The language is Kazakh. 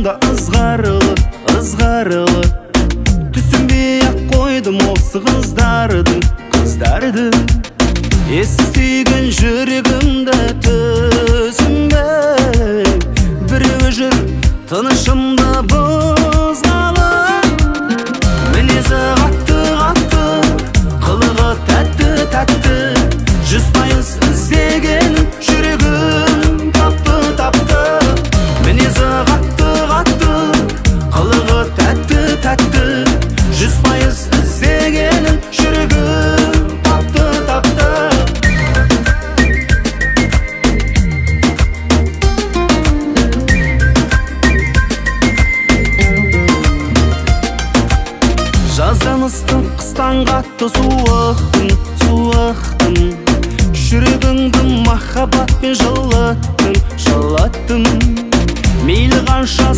жанымда ызғарлы түсінбей-ақ қойдым осы қыздарды есі сүйген жүрегімді түсінбей біреуі жүр тынышымды бұзғалы мінезі қатты қылығы тәтті 100% іздегенім жүрегім тапты мінезі қатты қылығы тәтті 100% іздегенім жүрегім тапты жаздан ыстық қыстан қатты суықтым жүрегіңді махаббатпен жылаттым мейлі қанша